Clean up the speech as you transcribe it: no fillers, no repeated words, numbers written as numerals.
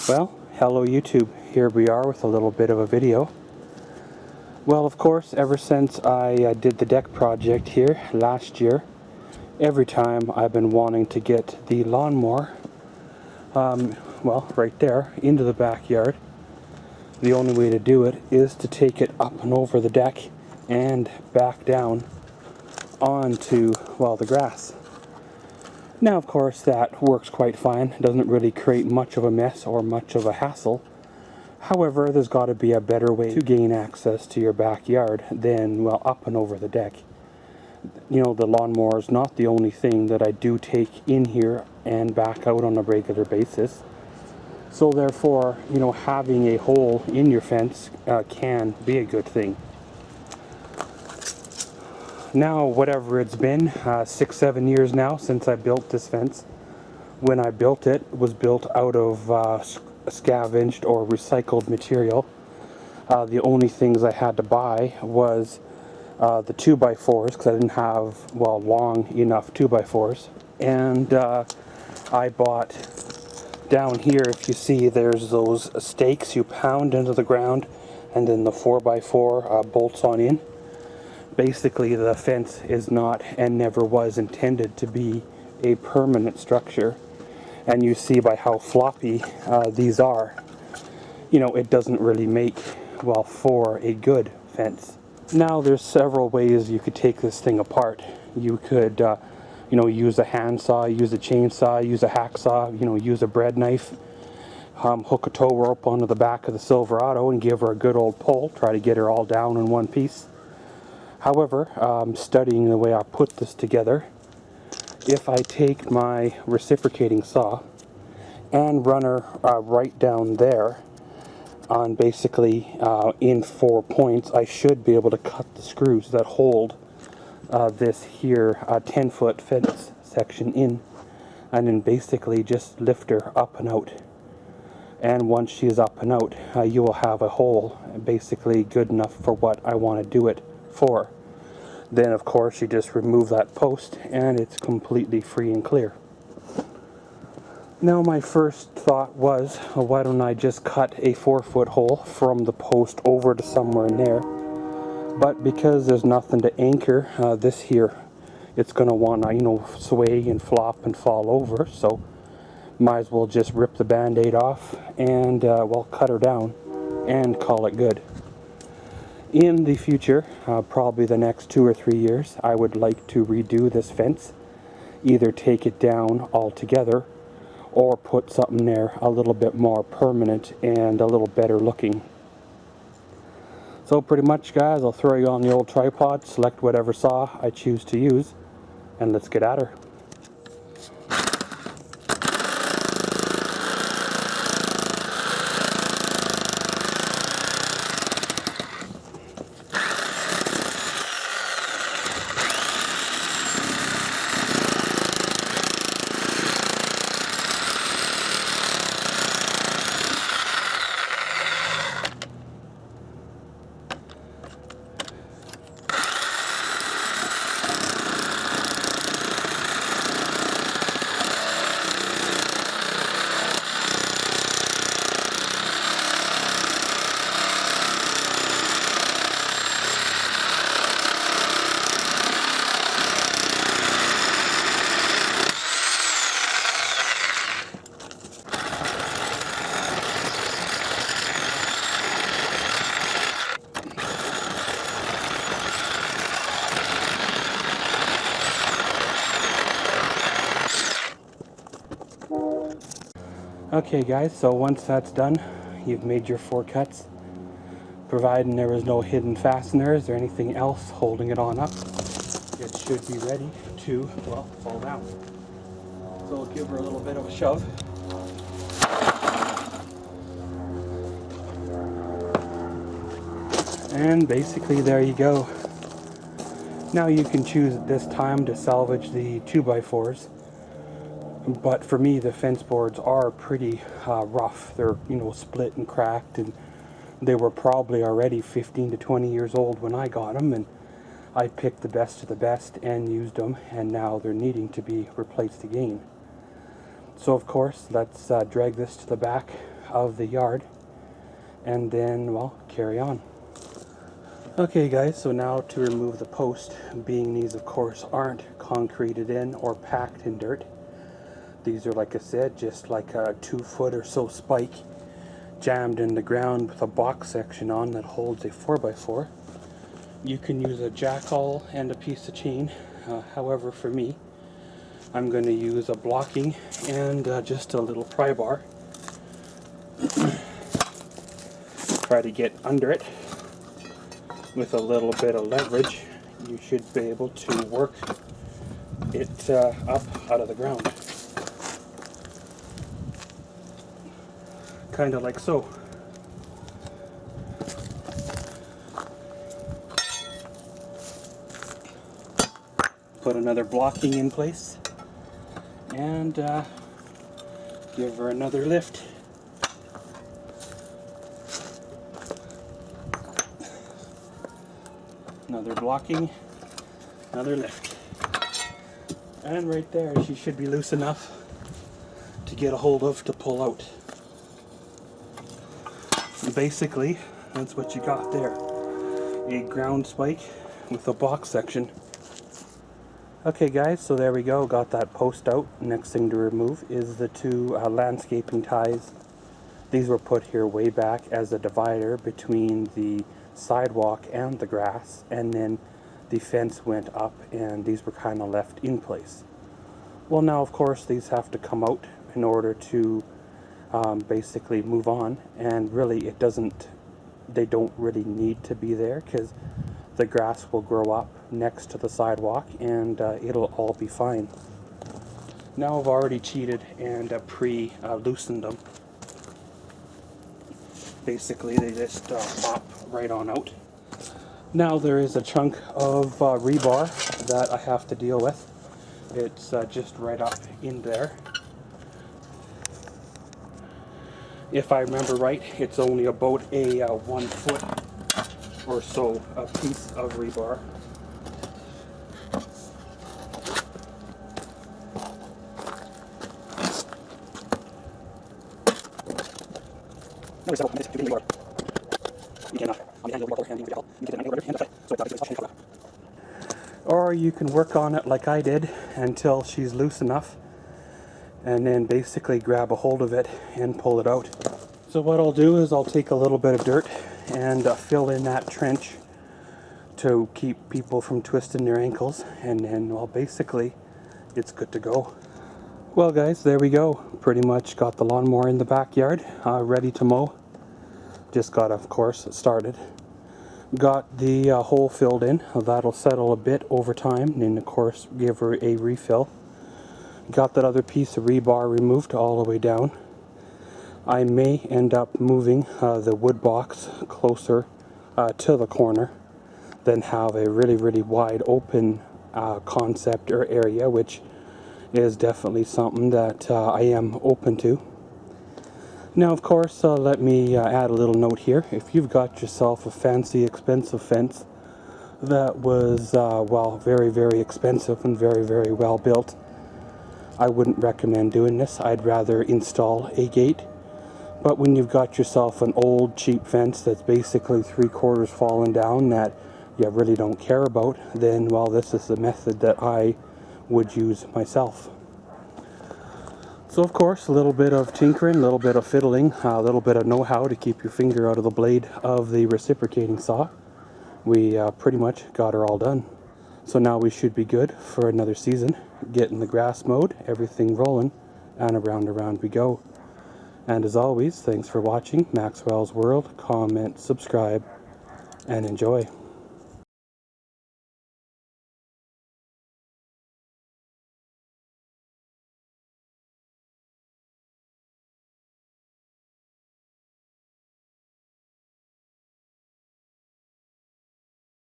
Well, hello YouTube. Here we are with a little bit of a video. Well, of course, ever since I did the deck project here last year, every time I've been wanting to get the lawnmower, well, right there, into the backyard. The only way to do it is to take it up and over the deck and back down onto, well, the grass. Now, of course, that works quite fine. It doesn't really create much of a mess or much of a hassle. However, there's got to be a better way to gain access to your backyard than, well, up and over the deck. You know, the lawnmower is not the only thing that I do take in here and back out on a regular basis. So therefore, you know, having a hole in your fence can be a good thing. Now, whatever it's been, 6-7 years now since I built this fence. When I built it, it was built out of scavenged or recycled material. The only things I had to buy was the 2x4s, because I didn't have, well, long enough 2x4s. And I bought, down here, if you see, there's those stakes you pound into the ground, and then the 4x4 bolts on in. Basically, the fence is not and never was intended to be a permanent structure. And you see by how floppy these are, you know, it doesn't really make, well, for a good fence. Now, there's several ways you could take this thing apart. You could, you know, use a handsaw, use a chainsaw, use a hacksaw, you know, use a bread knife, hook a tow rope onto the back of the Silverado and give her a good old pull, try to get her all down in one piece. However, studying the way I put this together, if I take my reciprocating saw and run her right down there on basically in 4 points, I should be able to cut the screws that hold this here 10-foot fence section in, and then basically just lift her up and out. And once she is up and out, you will have a hole basically good enough for what I want to do it for. Then, of course, you just remove that post and it's completely free and clear. Now, my first thought was, well, why don't I just cut a 4-foot hole from the post over to somewhere in there? But because there's nothing to anchor this here, it's going to want to, you know, sway and flop and fall over. So might as well just rip the band-aid off and, well, cut her down and call it good. In the future, probably the next 2 or 3 years, I would like to redo this fence. Either take it down altogether or put something there a little bit more permanent and a little better looking. So pretty much, guys, I'll throw you on the old tripod, select whatever saw I choose to use, and let's get at her. Okay, guys, so once that's done, you've made your 4 cuts. Providing there is no hidden fasteners or anything else holding it on up, it should be ready to, well, fall down. So we'll give her a little bit of a shove. And basically there you go. Now you can choose at this time to salvage the 2x4s. But for me, the fence boards are pretty rough. They're, you know, split and cracked, and they were probably already 15 to 20 years old when I got them, and I picked the best of the best and used them, and now they're needing to be replaced again. So of course, let's drag this to the back of the yard, and then, well, carry on. Okay guys, so now to remove the post, being these of course aren't concreted in or packed in dirt. These are, like I said, just like a 2 foot or so spike jammed in the ground with a box section on that holds a 4x4. You can use a jack-awl and a piece of chain. However, for me, I'm going to use a blocking and just a little pry bar. Try to get under it. With a little bit of leverage, you should be able to work it up out of the ground. Kind of like so. Put another blocking in place and give her another lift. Another blocking, another lift. And right there, she should be loose enough to get a hold of to pull out. And basically, that's what you got there. A ground spike with a box section. Okay guys, so there we go, got that post out. Next thing to remove is the 2 landscaping ties. These were put here way back as a divider between the sidewalk and the grass, and then the fence went up and these were kind of left in place. Well, now of course these have to come out in order to basically move on, and really they don't really need to be there because the grass will grow up next to the sidewalk and it'll all be fine. Now I've already cheated and loosened them. Basically they just pop right on out. Now there is a chunk of rebar that I have to deal with. It's just right up in there. If I remember right, it's only about a 1 foot or so a piece of rebar. Or you can work on it like I did until she's loose enough, and then basically grab a hold of it and pull it out. So what I'll do is I'll take a little bit of dirt and fill in that trench to keep people from twisting their ankles, and then, well, basically it's good to go. Well guys, there we go. Pretty much got the lawnmower in the backyard, ready to mow. Just got, of course, started. Got the hole filled in. That'll settle a bit over time, and then of course give her a refill. Got that other piece of rebar removed all the way down. I may end up moving the wood box closer to the corner, then have a really wide open concept or area, which is definitely something that I am open to. Now of course, let me add a little note here. If you've got yourself a fancy expensive fence that was well, very expensive and very well built, I wouldn't recommend doing this. I'd rather install a gate. But when you've got yourself an old cheap fence that's basically 3/4 fallen down that you really don't care about, then, well, this is the method that I would use myself. So of course, a little bit of tinkering, a little bit of fiddling, a little bit of know-how to keep your finger out of the blade of the reciprocating saw. We pretty much got her all done. So now we should be good for another season. Getting the grass mowed, everything rolling, and around we go. And as always, thanks for watching Maxwell's World. Comment, subscribe, and enjoy.